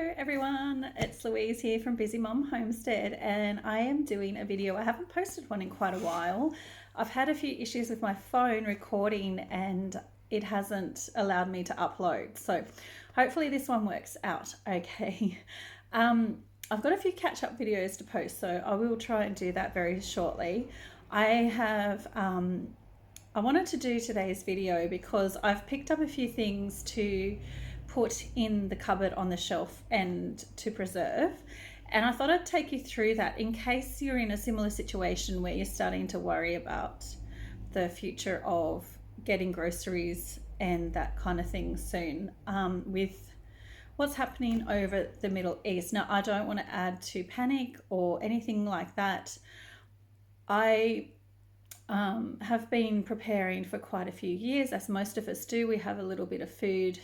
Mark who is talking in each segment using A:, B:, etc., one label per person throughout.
A: Hello everyone, it's Louise here from Busy Mom Homestead, and I am doing a video. I haven't posted one in quite a while. I've had a few issues with my phone recording and it hasn't allowed me to upload, so hopefully this one works out okay. I've got a few catch-up videos to post, so I will try and do that very shortly. I wanted to do today's video because I've picked up a few things to put in the cupboard on the shelf and to preserve, and I thought I'd take you through that in case you're in a similar situation where you're starting to worry about the future of getting groceries and that kind of thing soon, with what's happening over the Middle East. Now, I don't want to add to panic or anything like that. I have been preparing for quite a few years, as most of us do. We have a little bit of food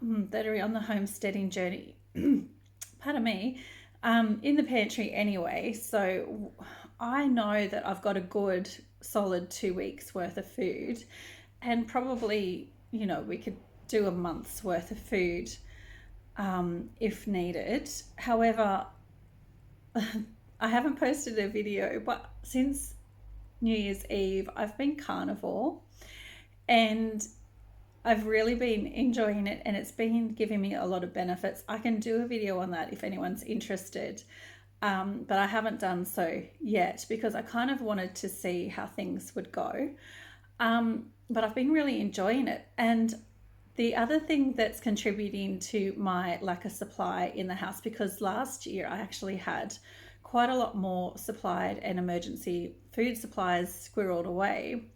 A: that are on the homesteading journey, pardon me, in the pantry anyway. So I know that I've got a good solid 2 weeks worth of food, and probably, we could do a month's worth of food if needed. However, I haven't posted a video, but since New Year's Eve, I've been carnivore and I've really been enjoying it, and it's been giving me a lot of benefits. I can do a video on that if anyone's interested, but I haven't done so yet because I kind of wanted to see how things would go. But I've been really enjoying it. And the other thing that's contributing to my lack of supply in the house, because last year I actually had quite a lot more supplied and emergency food supplies squirreled away,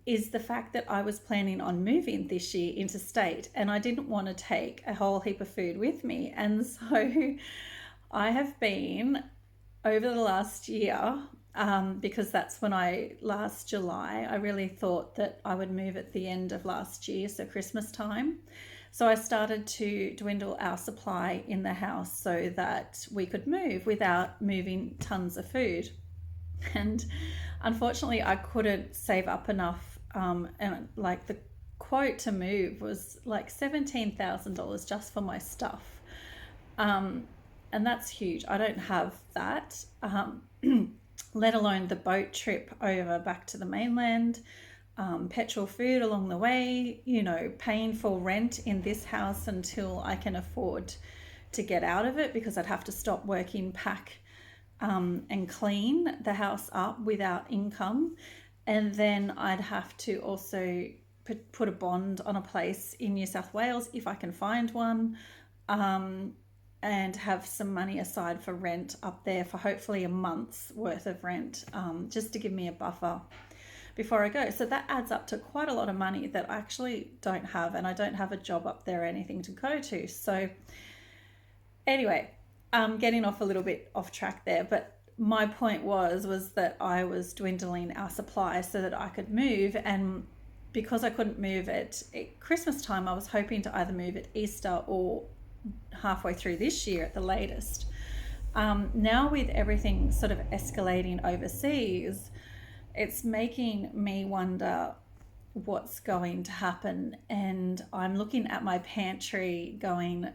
A: is the fact that I was planning on moving this year interstate, and I didn't want to take a whole heap of food with me. And so I have been, over the last year, because that's when last July, I really thought that I would move at the end of last year, so Christmas time. So I started to dwindle our supply in the house so that we could move without moving tons of food. And unfortunately, I couldn't save up enough. And like the quote to move was like $17,000 just for my stuff. And that's huge. I don't have that, let alone the boat trip over back to the mainland. Petrol, food along the way, paying for rent in this house until I can afford to get out of it, because I'd have to stop working, pack and clean the house up without income. And then I'd have to also put a bond on a place in New South Wales if I can find one, and have some money aside for rent up there for hopefully a month's worth of rent, just to give me a buffer before I go. So that adds up to quite a lot of money that I actually don't have, and I don't have a job up there or anything to go to. So anyway, getting off a little bit off track there, but my point was that I was dwindling our supply so that I could move. And because I couldn't move at Christmas time, I was hoping to either move at Easter or halfway through this year at the latest. Now with everything sort of escalating overseas, it's making me wonder what's going to happen. And I'm looking at my pantry going,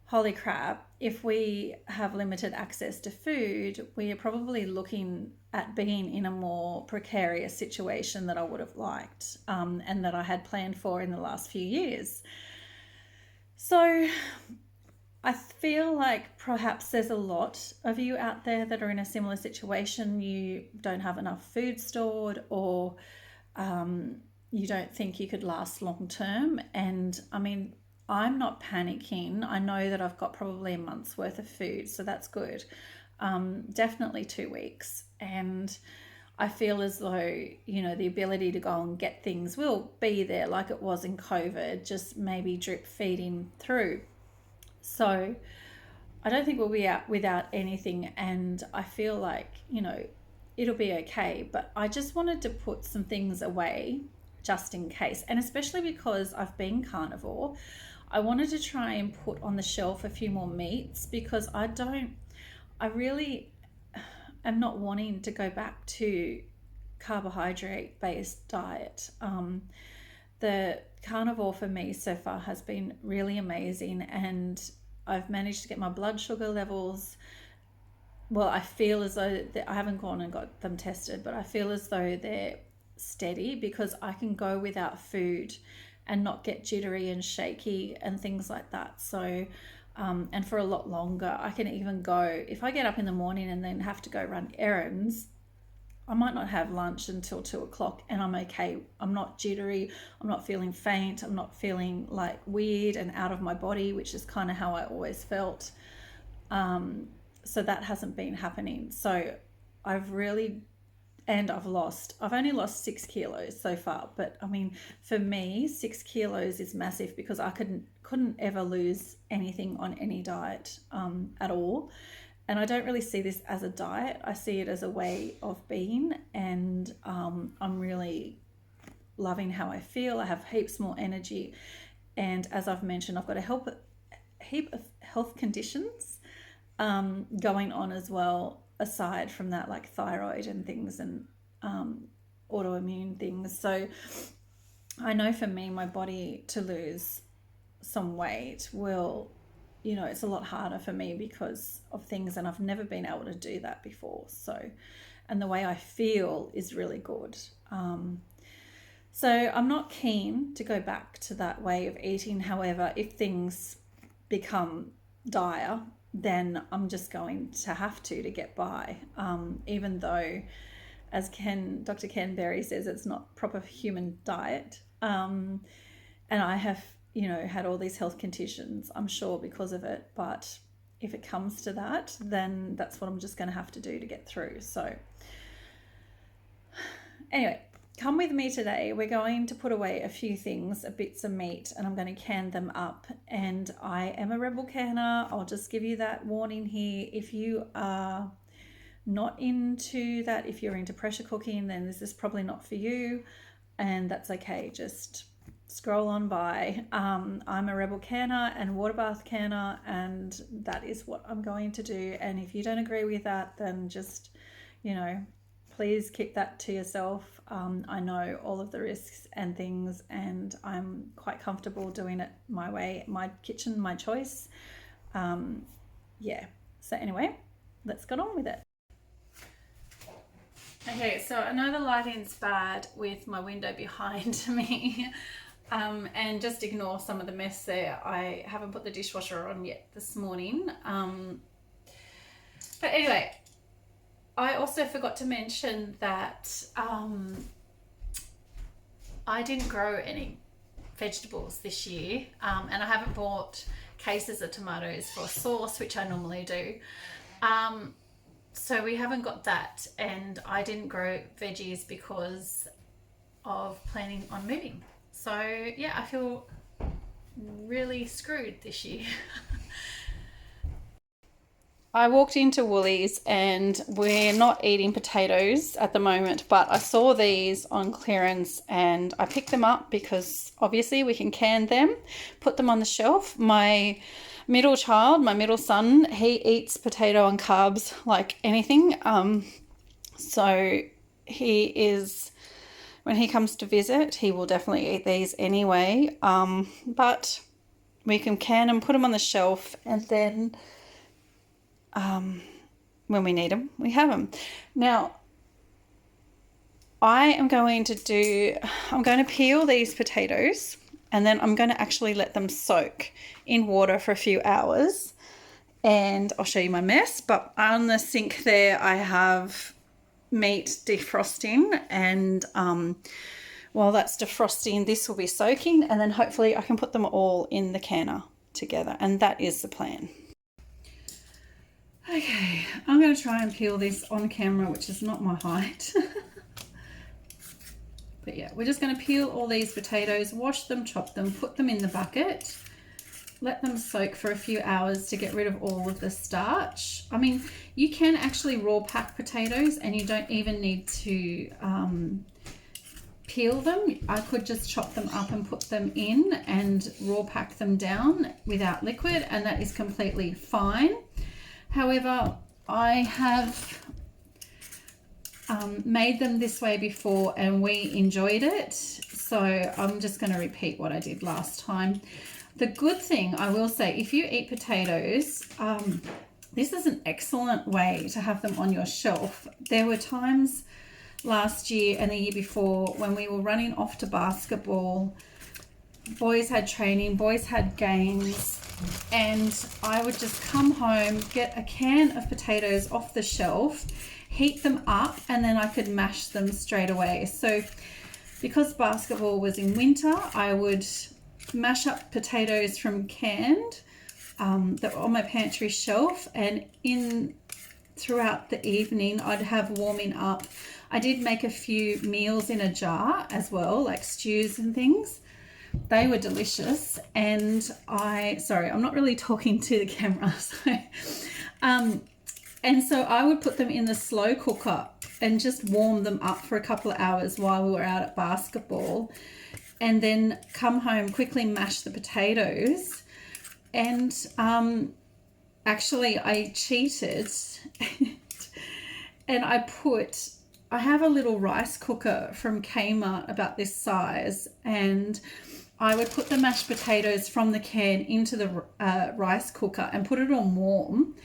A: holy crap, if we have limited access to food, we are probably looking at being in a more precarious situation that I would have liked, and that I had planned for in the last few years. So I feel like perhaps there's a lot of you out there that are in a similar situation. You don't have enough food stored, or you don't think you could last long term. And I mean, I'm not panicking. I know that I've got probably a month's worth of food, so that's good. Definitely 2 weeks. And I feel as though, the ability to go and get things will be there like it was in COVID, just maybe drip feeding through. So I don't think we'll be out without anything, and I feel like, it'll be okay. But I just wanted to put some things away just in case, and especially because I've been carnivore, I wanted to try and put on the shelf a few more meats, because I really am not wanting to go back to carbohydrate based diet. the carnivore for me so far has been really amazing, and I've managed to get my blood sugar levels, well, I feel as though I haven't gone and got them tested, but I feel as though they're steady because I can go without food and not get jittery and shaky and things like that. So, and for a lot longer, I can even go, if I get up in the morning and then have to go run errands, I might not have lunch until 2 o'clock and I'm okay. I'm not jittery. I'm not feeling faint. I'm not feeling like weird and out of my body, which is kind of how I always felt. So that hasn't been happening. So I've really, and I've only lost 6 kilos so far. But I mean, for me, 6 kilos is massive because I couldn't ever lose anything on any diet at all. And I don't really see this as a diet. I see it as a way of being, and I'm really loving how I feel. I have heaps more energy, and as I've mentioned, I've got a heap of health conditions going on as well, aside from that, like thyroid and things, and autoimmune things. So I know for me, my body to lose some weight will, it's a lot harder for me because of things, and I've never been able to do that before. So, and the way I feel is really good. So I'm not keen to go back to that way of eating. However, if things become dire, then I'm just going to have to get by. Even though, as Dr. Ken Berry says, it's not proper human diet. And I have, had all these health conditions, I'm sure, because of it. But if it comes to that, then that's what I'm just going to have to do to get through. So anyway, come with me today. We're going to put away a few things, bits of meat, and I'm going to can them up. And I am a rebel canner. I'll just give you that warning here. If you are not into that, if you're into pressure cooking, then this is probably not for you, and that's okay. Just scroll on by. I'm a rebel canner and water bath canner, and that is what I'm going to do. And if you don't agree with that, then just, please keep that to yourself. I know all of the risks and things, and I'm quite comfortable doing it my way, my kitchen, my choice. Yeah. So anyway, let's get on with it. Okay, so I know the lighting's bad with my window behind me. And just ignore some of the mess there. I haven't put the dishwasher on yet this morning. But anyway, I also forgot to mention that I didn't grow any vegetables this year, and I haven't bought cases of tomatoes for sauce, which I normally do. So we haven't got that, and I didn't grow veggies because of planning on moving. So yeah, I feel really screwed this year. I walked into Woolies, and we're not eating potatoes at the moment, but I saw these on clearance and I picked them up because obviously we can can them, put them on the shelf. My middle son, he eats potato and carbs like anything. So he is, when he comes to visit, he will definitely eat these anyway. But we can can them, put them on the shelf, and then when we need them, we have them. Now, I'm going to peel these potatoes, and then I'm going to actually let them soak in water for a few hours. And I'll show you my mess, but on the sink there, I have meat defrosting, and while that's defrosting, this will be soaking, and then hopefully I can put them all in the canner together, and that is the plan. Okay, I'm going to try and peel this on camera, which is not my height. But yeah, we're just going to peel all these potatoes, wash them, chop them, put them in the bucket, let them soak for a few hours to get rid of all of the starch. I mean, you can actually raw pack potatoes, and you don't even need to peel them. I could just chop them up and put them in and raw pack them down without liquid, and that is completely fine. However, I have made them this way before and we enjoyed it. So I'm just going to repeat what I did last time. The good thing I will say, if you eat potatoes, this is an excellent way to have them on your shelf. There were times last year and the year before when we were running off to basketball, boys had training, boys had games, and I would just come home, get a can of potatoes off the shelf, heat them up, and then I could mash them straight away. So because basketball was in winter, I would mash up potatoes from canned that were on my pantry shelf, and throughout the evening I'd have warming up. I did make a few meals in a jar as well, like stews and things. They were delicious. And sorry, I'm not really talking to the camera. And so I would put them in the slow cooker and just warm them up for a couple of hours while we were out at basketball, and then come home, quickly mash the potatoes. And actually I cheated and I have a little rice cooker from Kmart about this size, and I would put the mashed potatoes from the can into the rice cooker and put it on warm,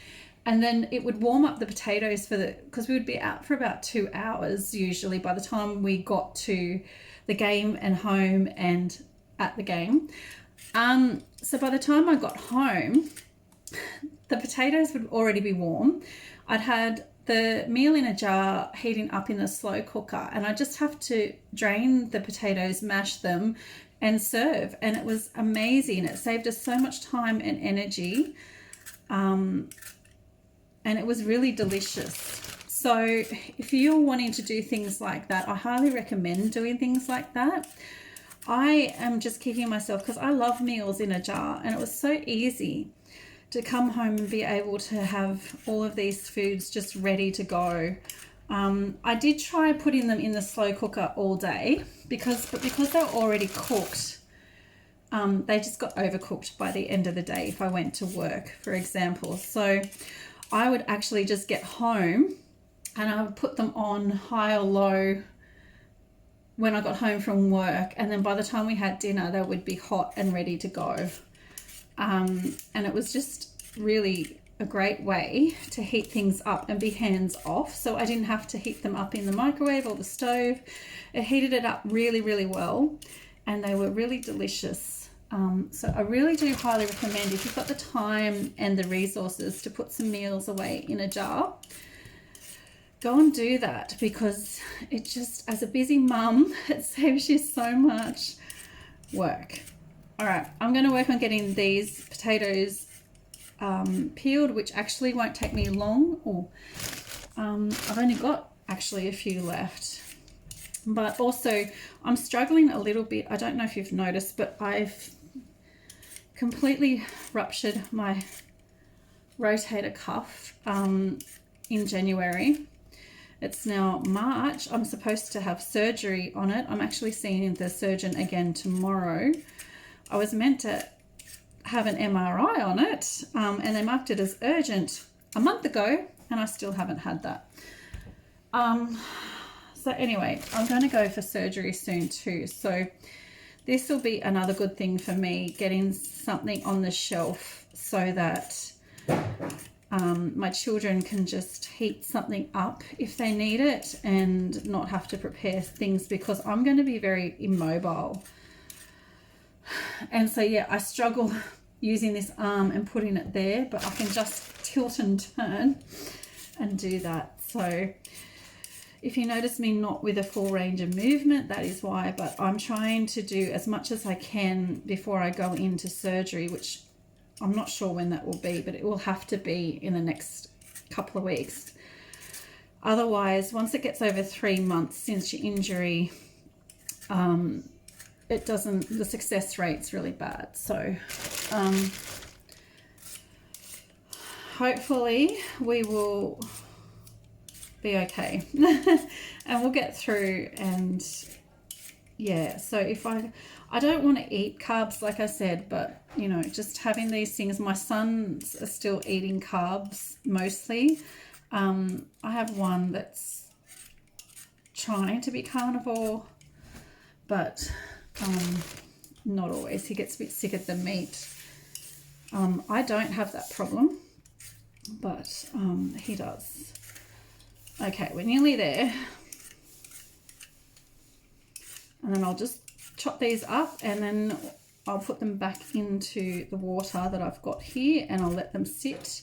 A: and then it would warm up the potatoes because we would be out for about 2 hours usually by the time we got to the game and home and at the game. So by the time I got home, the potatoes would already be warm. I'd had the meal in a jar heating up in the slow cooker, and I just have to drain the potatoes, mash them, and serve. And it was amazing. It saved us so much time and energy. And it was really delicious. So if you're wanting to do things like that, I highly recommend doing things like that. I am just kicking myself because I love meals in a jar, and it was so easy to come home and be able to have all of these foods just ready to go. I did try putting them in the slow cooker all day because they're already cooked. They just got overcooked by the end of the day if I went to work, for example. So I would actually just get home and I would put them on high or low when I got home from work, and then by the time we had dinner they would be hot and ready to go. And it was just really a great way to heat things up and be hands off. So I didn't have to heat them up in the microwave or the stove. It heated it up really, really well, and they were really delicious. So I really do highly recommend, if you've got the time and the resources to put some meals away in a jar, go and do that, because it just, as a busy mum, it saves you so much work. All right, I'm going to work on getting these potatoes peeled, which actually won't take me long. I've only got actually a few left. But also, I'm struggling a little bit. I don't know if you've noticed, but I've completely ruptured my rotator cuff in January. It's now March. I'm supposed to have surgery on it. I'm actually seeing the surgeon again tomorrow. I was meant to have an MRI on it, and they marked it as urgent a month ago, and I still haven't had that. So anyway, I'm going to go for surgery soon too. So this will be another good thing for me, getting something on the shelf so that my children can just heat something up if they need it and not have to prepare things, because I'm going to be very immobile. And so, yeah, I struggle using this arm and putting it there, but I can just tilt and turn and do that. So if you notice me not with a full range of movement, that is why, but I'm trying to do as much as I can before I go into surgery, which I'm not sure when that will be, but it will have to be in the next couple of weeks. Otherwise, once it gets over 3 months since your injury, the success rate's really bad. So hopefully we will be okay and we'll get through. And yeah, so if I don't want to eat carbs, like I said, but you know, just having these things. My sons are still eating carbs mostly. I have one that's trying to be carnivore, but Not always. He gets a bit sick of the meat. I don't have that problem, but he does. Okay, we're nearly there. And then I'll just chop these up, and then I'll put them back into the water that I've got here, and I'll let them sit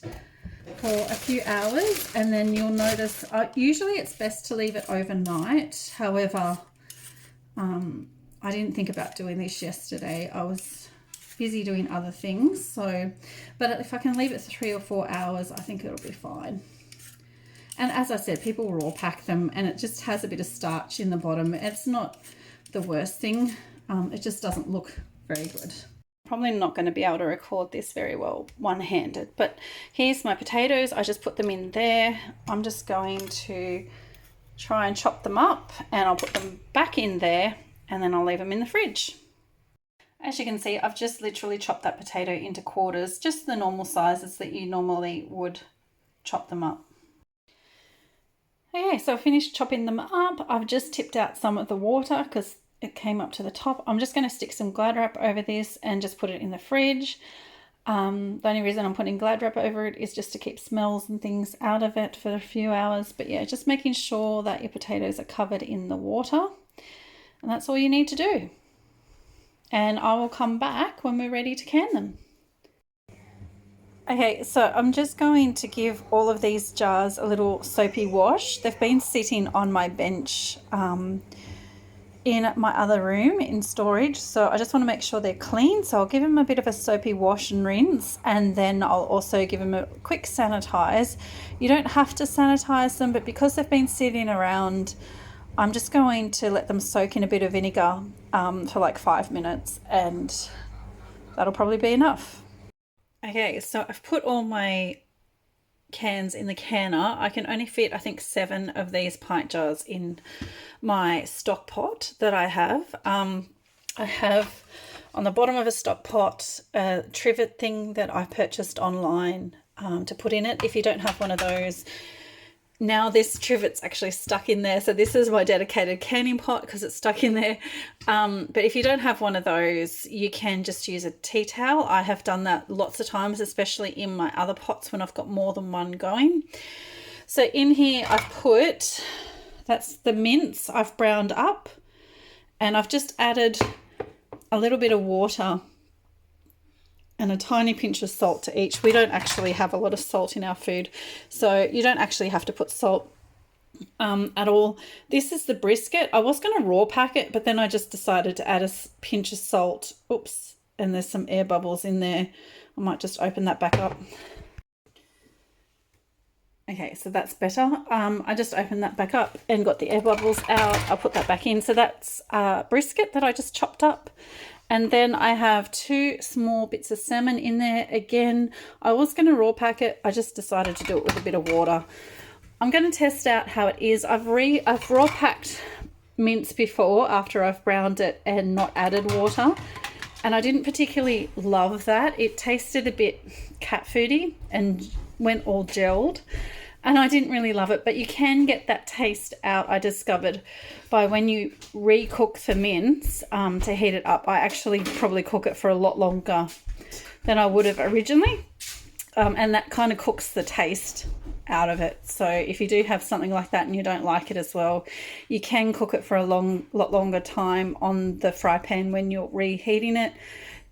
A: for a few hours. And then you'll notice, usually it's best to leave it overnight. However, I didn't think about doing this yesterday. I was busy doing other things. So, but if I can leave it 3 or 4 hours, I think it'll be fine. And as I said, people raw pack them, and it just has a bit of starch in the bottom. It's not the worst thing. It just doesn't look very good. Probably not going to be able to record this very well one-handed, but here's my potatoes. I just put them in there. I'm just going to try and chop them up, and I'll put them back in there, and then I'll leave them in the fridge. As you can see, I've just literally chopped that potato into quarters, just the normal sizes that you normally would chop them up. Okay, so I finished chopping them up. I've just tipped out some of the water because it came up to the top. I'm just going to stick some Glad wrap over this and just put it in the fridge. The only reason I'm putting Glad wrap over it is just to keep smells and things out of it for a few hours. But yeah, just making sure that your potatoes are covered in the water. And that's all you need to do. And I will come back when we're ready to can them. Okay, so I'm just going to give all of these jars a little soapy wash. They've been sitting on my bench in my other room in storage, so I just want to make sure they're clean. So I'll give them a bit of a soapy wash and rinse, and then I'll also give them a quick sanitize. You don't have to sanitize them, but because they've been sitting around, I'm just going to let them soak in a bit of vinegar for like 5 minutes, and that'll probably be enough. Okay, so I've put all my cans in the canner. I can only fit, I think, 7 of these pint jars in my stock pot that I have. I have on the bottom of a stock pot a trivet thing that I purchased online to put in it. If you don't have one of those, now this trivet's actually stuck in there, so this is my dedicated canning pot because it's stuck in there. But if you don't have one of those, you can just use a tea towel. I have done that lots of times, especially in my other pots when I've got more than one going. So in here I've put, that's the mince I've browned up, and I've just added a little bit of water and a tiny pinch of salt to each. We don't actually have a lot of salt in our food, so you don't actually have to put salt at all. This is the brisket. I was going to raw pack it, but then I just decided to add a pinch of salt. Oops, and there's some air bubbles in there. I might just open that back up. Okay, so that's better. I just opened that back up and got the air bubbles out. I'll put that back in. So that's brisket that I just chopped up. And then I have 2 small bits of salmon in there. Again, I was going to raw pack it. I just decided to do it with a bit of water. I'm going to test out how it is. I've raw packed mince before after I've browned it and not added water. And I didn't particularly love that. It tasted a bit cat foody and went all gelled. And I didn't really love it, but you can get that taste out, I discovered, by when you re-cook the mince to heat it up. I actually probably cook it for a lot longer than I would have originally. And that kind of cooks the taste out of it. So if you do have something like that and you don't like it as well, you can cook it for a lot longer time on the fry pan when you're reheating it,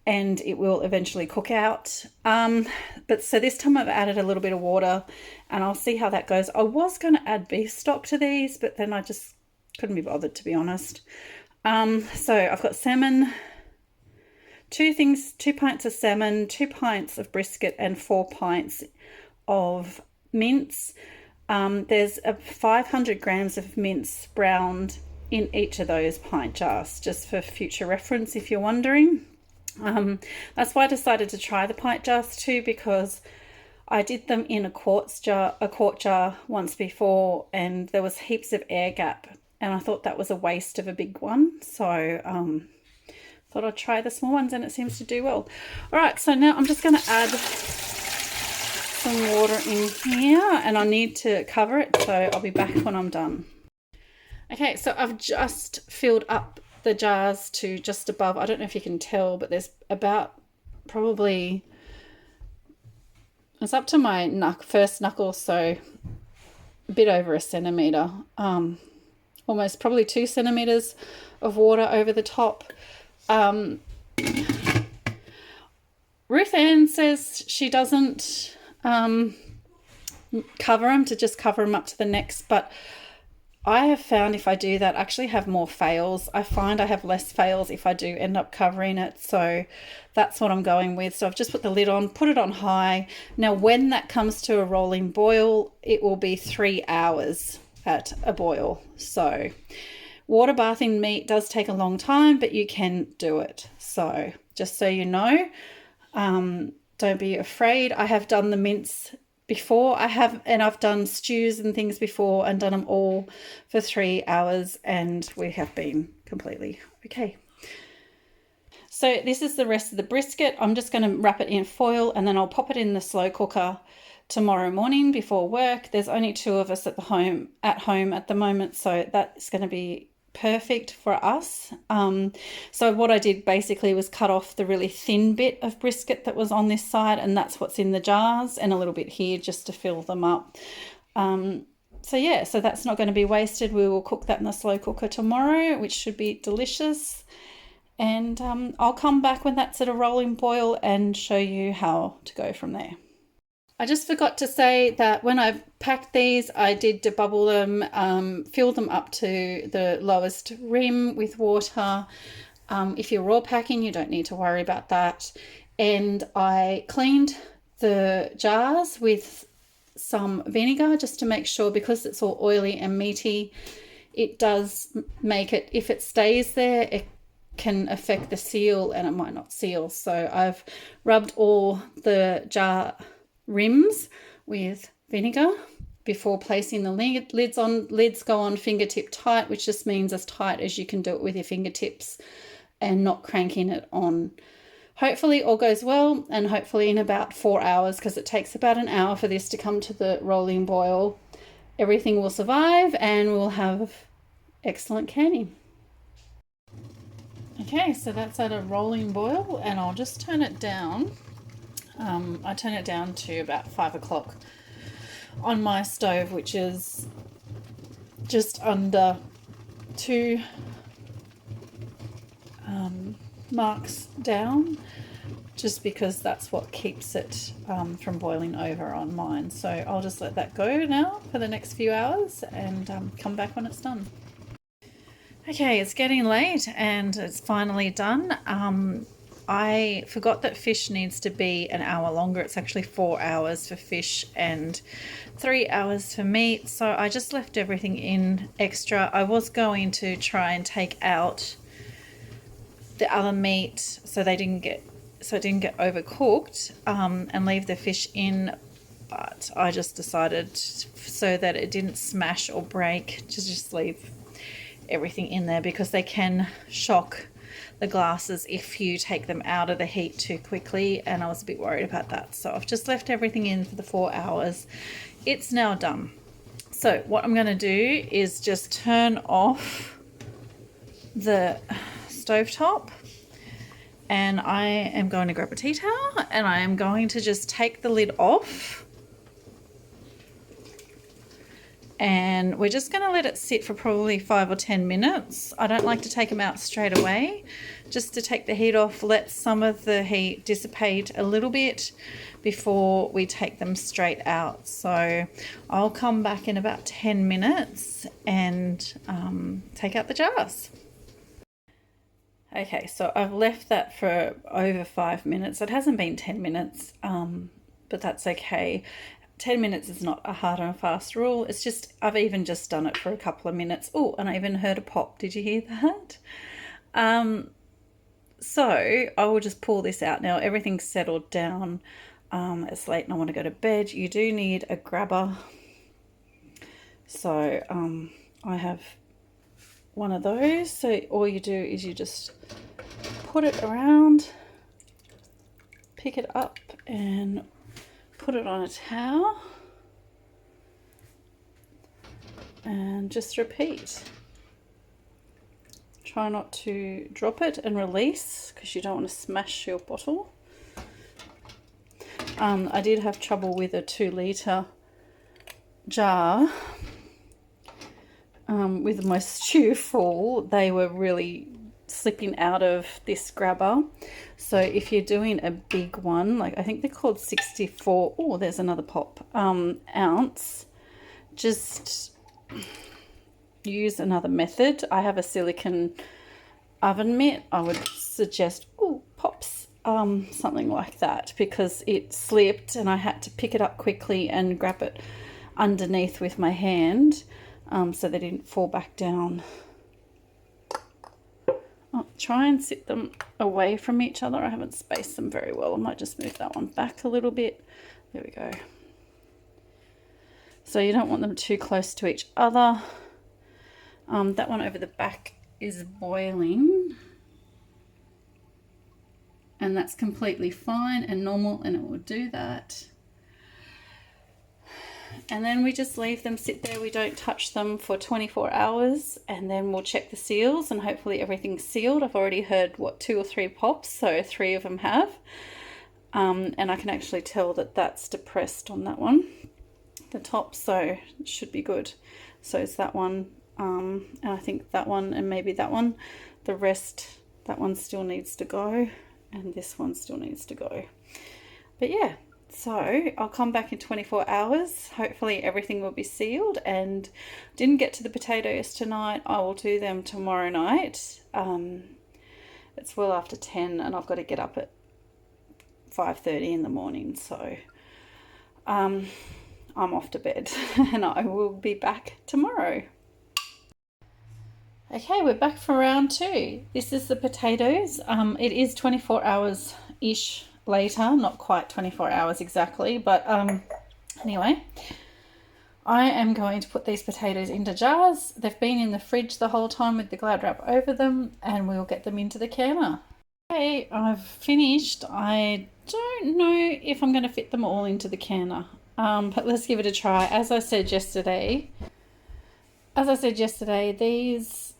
A: and it will eventually cook out. But so this time I've added a little bit of water, and I'll see how that goes. I was going to add beef stock to these, but then I just couldn't be bothered, to be honest. So I've got salmon, 2 pints of salmon, 2 pints of brisket, and 4 pints of mince. There's 500 grams of mince browned in each of those pint jars, just for future reference if you're wondering. That's why I decided to try the pint jars too, because I did them in a quart jar once before, and there was heaps of air gap, and I thought that was a waste of a big one. So thought I'd try the small ones, and it seems to do well. All right, so now I'm just going to add some water in here, and I need to cover it, so I'll be back when I'm done. Okay, so I've just filled up the jars to just above. I don't know if you can tell, but there's about probably, it's up to my first knuckle, so a bit over a centimetre, almost probably 2 centimetres of water over the top. Ruth Ann says she doesn't cover them, to just cover them up to the necks, but I have found if I do that, I actually have more fails. I find I have less fails if I do end up covering it, so that's what I'm going with. So I've just put the lid on, put it on high. Now when that comes to a rolling boil, it will be 3 hours at a boil. So water bathing meat does take a long time, but you can do it. So just so you know, don't be afraid. I have done the mince before. I've done stews and things before and done them all for 3 hours, and we have been completely okay. So this is the rest of the brisket. I'm just going to wrap it in foil and then I'll pop it in the slow cooker tomorrow morning before work. There's only 2 of us at home at the moment, so that's going to be perfect for us. So what I did basically was cut off the really thin bit of brisket that was on this side, and that's what's in the jars, and a little bit here just to fill them up. So yeah, so that's not going to be wasted. We will cook that in the slow cooker tomorrow, which should be delicious. And I'll come back when that's at a rolling boil and show you how to go from there. I just forgot to say that when I packed these, I did debubble them, fill them up to the lowest rim with water. If you're raw packing, you don't need to worry about that. And I cleaned the jars with some vinegar just to make sure, because it's all oily and meaty, it does make it, if it stays there, it can affect the seal and it might not seal. So I've rubbed all the jar rims with vinegar before placing the lids on. Lids go on fingertip tight, which just means as tight as you can do it with your fingertips and not cranking it on. Hopefully all goes well, and hopefully in about 4 hours, because it takes about an hour for this to come to the rolling boil, everything will survive and we'll have excellent canning. Okay, so that's at a rolling boil, and I'll just turn it down. I turn it down to about 5 o'clock on my stove, which is just under 2 marks down, just because that's what keeps it from boiling over on mine. So I'll just let that go now for the next few hours and come back when it's done. Okay, it's getting late and it's finally done. I forgot that fish needs to be an hour longer. It's actually 4 hours for fish and 3 hours for meat. So I just left everything in extra. I was going to try and take out the other meat so it didn't get overcooked, and leave the fish in, but I just decided, so that it didn't smash or break, to just leave everything in there, because they can shock the glasses if you take them out of the heat too quickly, and I was a bit worried about that. So I've just left everything in for the 4 hours. It's now done. So what I'm going to do is just turn off the stovetop, and I am going to grab a tea towel and I am going to just take the lid off, and we're just going to let it sit for probably 5 or 10 minutes. I don't like to take them out straight away, just to take the heat off, let some of the heat dissipate a little bit before we take them straight out. So I'll come back in about 10 minutes and take out the jars. Okay, so I've left that for over 5 minutes. It hasn't been 10 minutes, but that's okay. 10 minutes is not a hard and fast rule. It's just, I've even just done it for a couple of minutes. Oh, and I even heard a pop. Did you hear that? So I will just pull this out now. Everything's settled down. It's late and I want to go to bed. You do need a grabber. So I have one of those. So all you do is you just put it around, pick it up and put it on a towel, and just repeat. Try not to drop it and release because you don't want to smash your bottle. I did have trouble with a 2-litre jar. With my stew full, they were really slipping out of this grabber. So if you're doing a big one, like I think they're called 64, oh, there's another pop, ounce, just use another method. I have a silicone oven mitt. I would suggest, oh, pops, something like that, because it slipped and I had to pick it up quickly and grab it underneath with my hand, so they didn't fall back down. I'll try and sit them away from each other. I haven't spaced them very well. I might just move that one back a little bit. There we go. So you don't want them too close to each other. That one over the back is boiling, and that's completely fine and normal, and it will do that. And then we just leave them sit there. We don't touch them for 24 hours, and then we'll check the seals, and hopefully everything's sealed. I've already heard, what, 2 or 3 pops, so 3 of them have. And I can actually tell that that's depressed on that one, the top, so it should be good. So it's that one, and I think that one, and maybe that one. The rest, that one still needs to go, and this one still needs to go. But yeah. So I'll come back in 24 hours. Hopefully everything will be sealed, and didn't get to the potatoes tonight. I will do them tomorrow night. It's well after 10 and I've got to get up at 5:30 in the morning. So I'm off to bed and I will be back tomorrow. Okay, we're back for round 2. This is the potatoes. It is 24 hours-ish later, not quite 24 hours exactly, but anyway, I am going to put these potatoes into jars. They've been in the fridge the whole time with the Glad wrap over them, and we'll get them into the canner. Okay, I've finished. I don't know if I'm going to fit them all into the canner, but let's give it a try. As I said yesterday, these,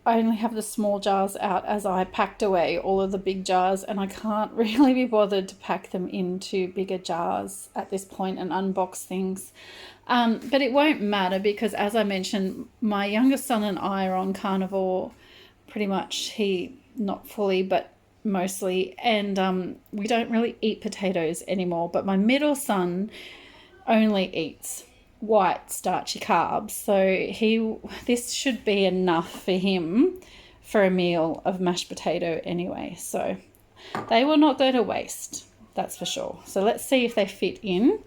A: I only have the small jars out as I packed away all of the big jars, and I can't really be bothered to pack them into bigger jars at this point and unbox things. But it won't matter because, as I mentioned, my youngest son and I are on carnivore pretty much. He, not fully, but mostly. And we don't really eat potatoes anymore. But my middle son only eats white starchy carbs, so this should be enough for him for a meal of mashed potato anyway, so they will not go to waste, that's for sure. So let's see if they fit in.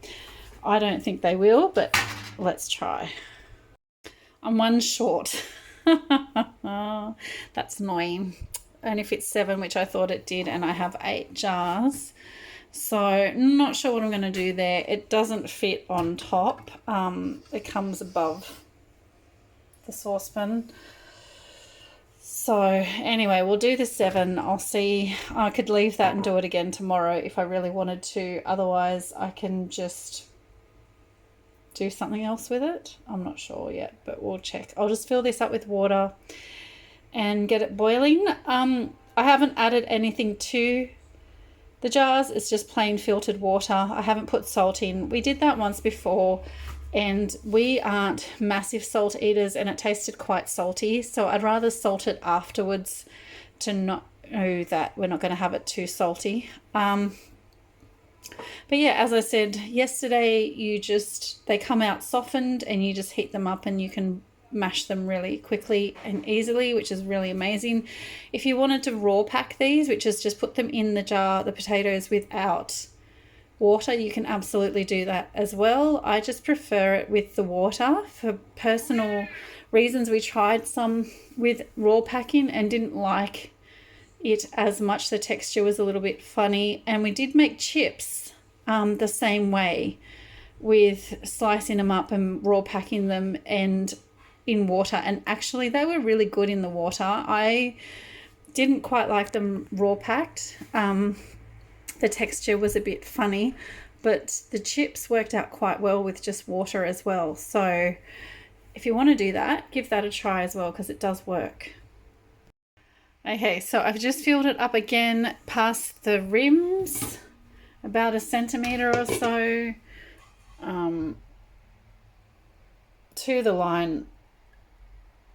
A: I don't think they will, but let's try. I'm one short. That's annoying. Only fits 7, which I thought it did, and I have 8 jars. So not sure what I'm going to do there. It doesn't fit on top. It comes above the saucepan. So anyway, we'll do the 7. I'll see. I could leave that and do it again tomorrow if I really wanted to. Otherwise, I can just do something else with it. I'm not sure yet, but we'll check. I'll just fill this up with water and get it boiling. I haven't added anything to the jars. It's just plain filtered water. I haven't put salt in. We did that once before, and we aren't massive salt eaters, and it tasted quite salty. So I'd rather salt it afterwards to not know that we're not going to have it too salty. But yeah, as I said yesterday, they come out softened, and you just heat them up and you can mash them really quickly and easily, which is really amazing. If you wanted to raw pack these, which is just put them in the jar, the potatoes, without water, you can absolutely do that as well. I just prefer it with the water for personal reasons. We tried some with raw packing and didn't like it as much. The texture was a little bit funny, and we did make chips the same way, with slicing them up and raw packing them and in water, and actually they were really good in the water. I didn't quite like them raw packed. The texture was a bit funny, but the chips worked out quite well with just water as well. So if you want to do that, give that a try as well, because it does work. Okay, so I've just filled it up again past the rims, about 1 centimetre or so, to the line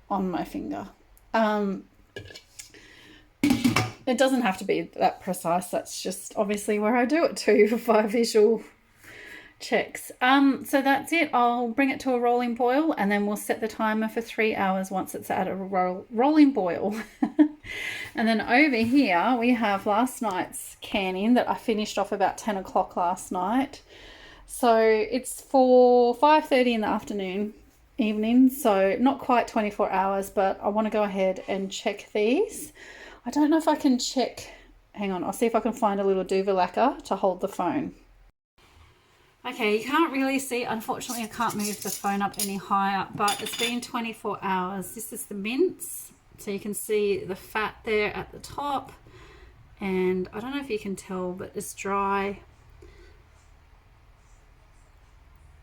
A: on my finger. It doesn't have to be that precise. That's just obviously where I do it to for visual checks. So that's it. I'll bring it to a rolling boil, and then we'll set the timer for 3 hours once it's at a rolling boil. And then over here we have last night's canning that I finished off about 10 o'clock last night. So it's for 5:30 in the afternoon, evening, so not quite 24 hours, but I want to go ahead and check these. I don't know if I can check. Hang on, I'll see if I can find a little duva lacquer to hold the phone. Okay, you can't really see. Unfortunately, I can't move the phone up any higher, but it's been 24 hours. This is the mince. So you can see the fat there at the top. And I don't know if you can tell, but it's dry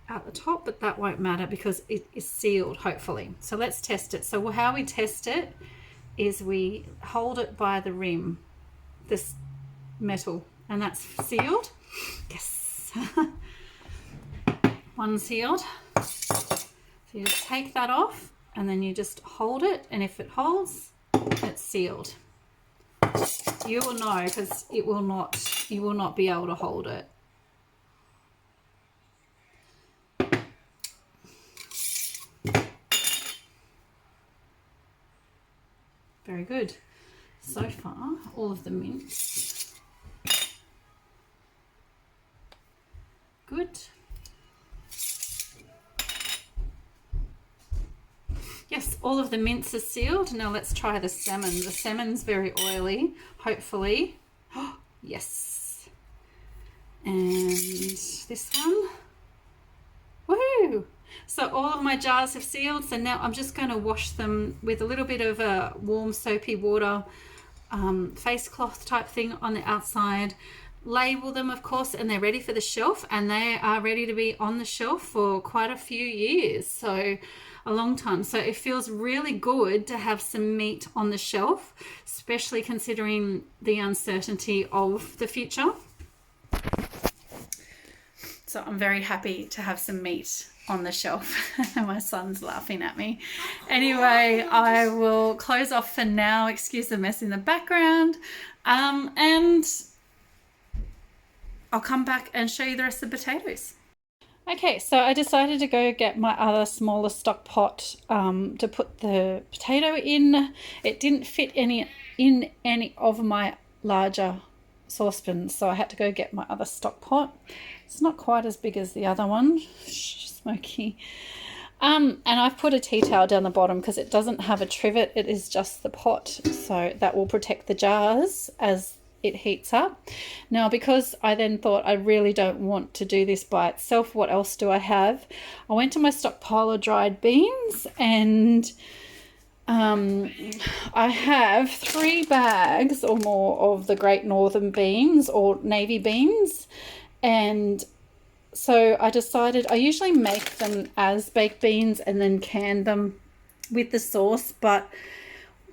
A: at the top, but that won't matter because it is sealed, hopefully. So let's test it. So how we test it is we hold it by the rim, this metal, and that's sealed. Yes. One sealed. So you just take that off and then you just hold it, and if it holds, it's sealed. You will know because you will not be able to hold it. Very good. So far, all of the mints. Good. Yes, all of the mints are sealed. Now let's try the salmon. The salmon's very oily, hopefully. Oh, yes. And this one. Woohoo! So all of my jars have sealed. So now I'm just going to wash them with a little bit of a warm soapy water face cloth type thing on the outside. Label them, of course, and they're ready for the shelf, and they are ready to be on the shelf for quite a few years. So a long time. So it feels really good to have some meat on the shelf, especially considering the uncertainty of the future. So I'm very happy to have some meat on the shelf. My son's laughing at me. Anyway, I will close off for now. Excuse the mess in the background. And I'll come back and show you the rest of the potatoes. Okay, so I decided to go get my other smaller stock pot to put the potato in. It didn't fit in any of my larger saucepans, so I had to go get my other stock pot. It's not quite as big as the other one. Shh, smoky. And I've put a tea towel down the bottom because it doesn't have a trivet. It is just the pot, so that will protect the jars as it heats up. Now, because I then thought I really don't want to do this by itself, what else do I have? I went to my stockpile of dried beans, and I have 3 bags or more of the Great Northern beans or navy beans. And so I decided, I usually make them as baked beans and then can them with the sauce, but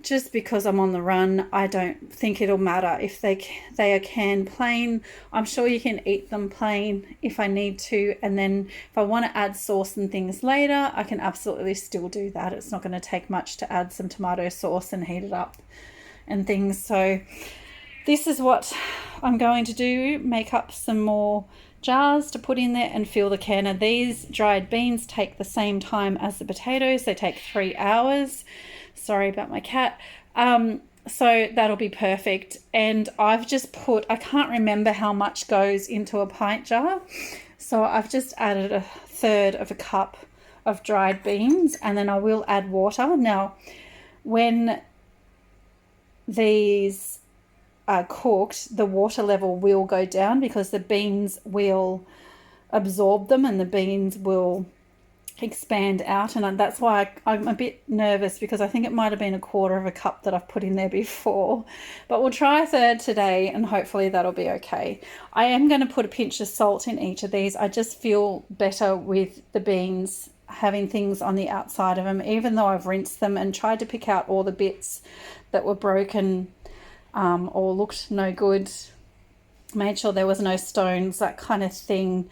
A: just because I'm on the run, I don't think it'll matter if they are canned plain. I'm sure you can eat them plain if I need to, and then if I want to add sauce and things later, I can absolutely still do that. It's not going to take much to add some tomato sauce and heat it up and things. So this is what I'm going to do, make up some more jars to put in there and fill the canner. These dried beans take the same time as the potatoes. They take 3 hours. Sorry about my cat. So that'll be perfect. And I've just put, I can't remember how much goes into a pint jar. So I've just added 1/3 of a cup of dried beans, and then I will add water. Now, when these are cooked, the water level will go down because the beans will absorb them and the beans will expand out, and that's why I'm a bit nervous because I think it might have been 1/4 of a cup that I've put in there before, but we'll try 1/3 today and hopefully that'll be okay. I am going to put a pinch of salt in each of these. I just feel better with the beans having things on the outside of them, even though I've rinsed them and tried to pick out all the bits that were broken or looked no good, made sure there was no stones, that kind of thing.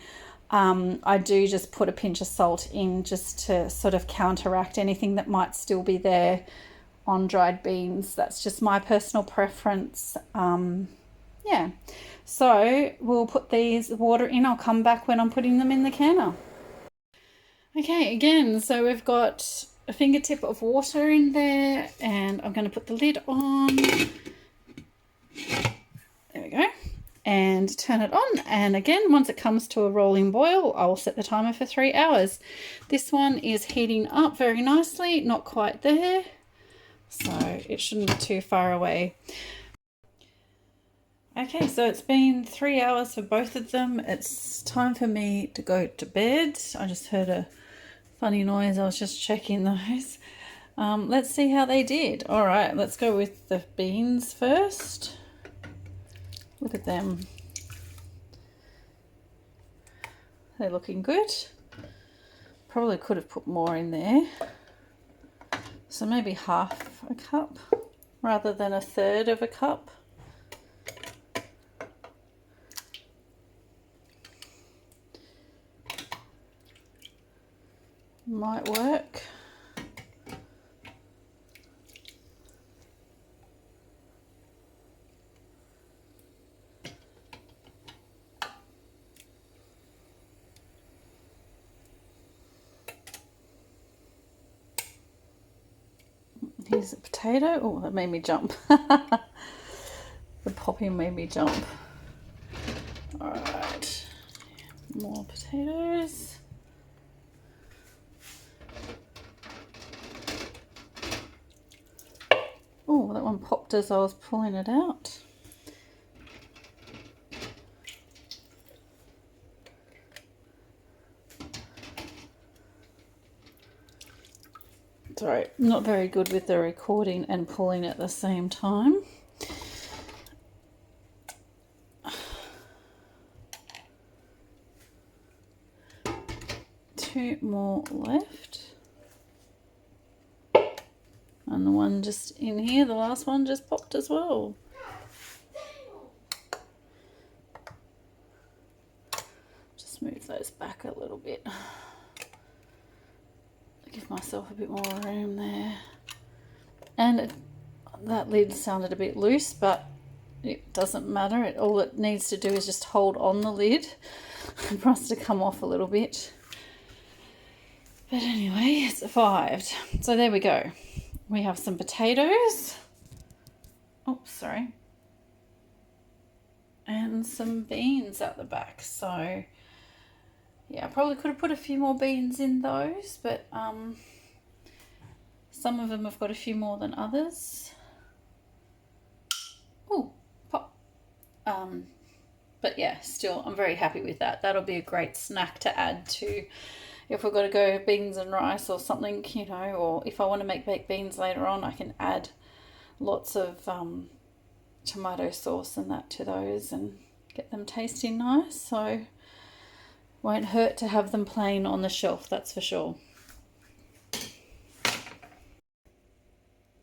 A: I do just put a pinch of salt in just to sort of counteract anything that might still be there on dried beans. That's just my personal preference. Yeah, so we'll put these water in. I'll come back when I'm putting them in the canner. Okay, again, so we've got a fingertip of water in there, and I'm going to put the lid on. There we go. And turn it on, and again, once it comes to a rolling boil, I'll set the timer for 3 hours. This one is heating up very nicely, not quite there, so it shouldn't be too far away. Okay, so it's been 3 hours for both of them. It's time for me to go to bed. I just heard a funny noise. I was just checking those. Let's see how they did. All right, let's go with the beans first. Look at them. They're looking good. Probably could have put more in there. So maybe half a cup rather than a third of a cup. Might work. Here's a potato. Oh, that made me jump. The popping made me jump. All right, more potatoes. Oh, that one popped as I was pulling it out. Sorry, not very good with the recording and pulling at the same time. Two more left. And the one just in here, the last one just popped as well. Just move those back a little bit. Give myself a bit more room there. And that lid sounded a bit loose, but it doesn't matter. All it needs to do is just hold on the lid for us to come off a little bit. But anyway, it survived. So there we go. We have some potatoes. Oh, sorry. And some beans at the back. So yeah, I probably could have put a few more beans in those, but some of them have got a few more than others. Oh, pop. But yeah, still, I'm very happy with that. That'll be a great snack to add to if we've got to go beans and rice or something, you know, or if I want to make baked beans later on, I can add lots of tomato sauce and that to those and get them tasting nice. So won't hurt to have them plain on the shelf, that's for sure.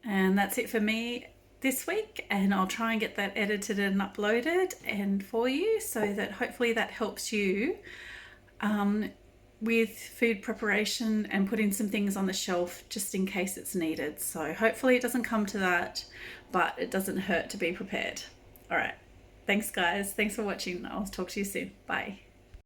A: And that's it for me this week, and I'll try and get that edited and uploaded and for you, so that hopefully that helps you with food preparation and putting some things on the shelf just in case it's needed. So hopefully it doesn't come to that, but it doesn't hurt to be prepared. All right, thanks guys, thanks for watching. I'll talk to you soon. Bye.